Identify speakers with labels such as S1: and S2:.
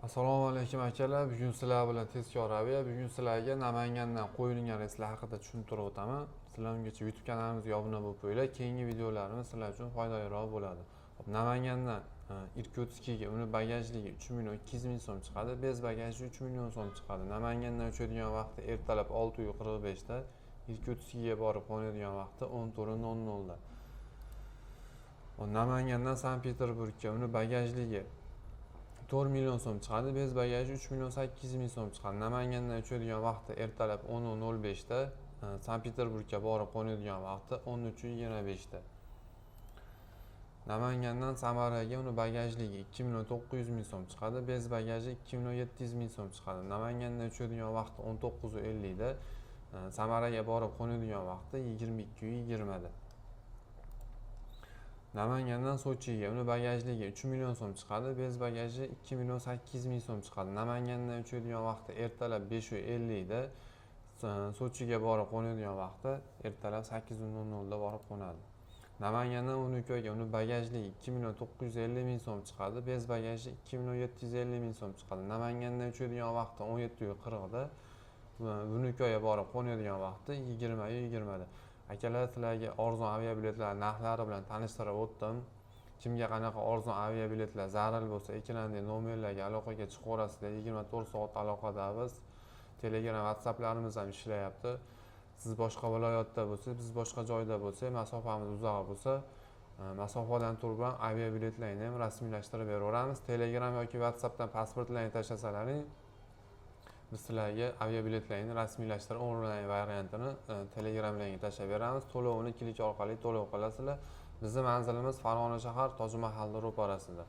S1: Assalomu alaykum akalar. Bugun sizlar bilan tezkor aviya. Bugun sizlarga Namangandan qo'yilgan reyslar haqida tushuntirib o'taman. Sizlar ungacha YouTube kanalimizga obuna bo'lib qo'yinglar. Keyingi videolarimiz sizlar uchun foydaliroq bo'ladi. Namangandan Irkutskga uni bagajligi 3 million 200 ming so'm chiqadi. Bez bagaji 3 million so'm chiqadi. Namangandan uchadigan vaqti ertalab 6:45 da, Irkutskga borib qo'nadigan vaqti 14:00 da. Namangandan Sankt-Peterburgga uni bagajligi 4 million so'm chiqadi. Bez bagaji 3 million 800 ming so'm chiqadi. Namangandan uchadigan vaqti ertalab 10:05 da, Sankt-Peterburgga borib qo'nadigan vaqti 13:25 da. Namangandan Samaraga uni bagajligi 2 million 900 ming so'm chiqadi. Bez bagaji 2 million 700 ming so'm chiqadi. Namangandan uchadigan vaqti 19:50 da, Samaraga borib qo'nadigan vaqti 22:20 da. Namangandan Sochiga uni bagajligi 3 million so'm chiqadi. Bez bagaji 2 million 800 ming so'm chiqadi. Namangandan uchadigan vaqti ertalab 5:50 da, Sochiga borib qo'nadigan vaqti ertalab 8:00 da borib qo'nadi. Namangandan Unukoyga uni bagajligi 2 million 950 ming so'm chiqadi. Bez bagaji 2 million 750 ming so'm chiqadi. Namangandan uchadigan vaqti 17:40 da, Unukoyga borib qo'nadigan vaqti 20:20 da. Akalar, sizlarga arzon aviabiletlar narxlari bilan tanishtirib o'tdim. Kimga qanaqa arzon aviabiletlar zarur bo'lsa, ekrandan nomerlarga aloqaga chiqaverasizlar. 24 soat aloqadamiz. Telegram, WhatsApplarimiz ham ishlayapti. Siz boshqa viloyatda bo'lsangiz, biz boshqa joyda bo'lsak, masofamiz uzoq bo'lsa, masofadan turib ham aviabiletlarni ham rasmiylashtirib beraveramiz. Telegram yoki WhatsAppdan pasportlarni tashlasalaring, biz sizlarga aviabiletlarni rasmiylashtirib onlayn variantini Telegramlarga tashlab beramiz. To'lovini klik orqali to'lov qilasizlar. Bizning manzilimiz Farg'ona shahar Tojmahalda ro'parasida.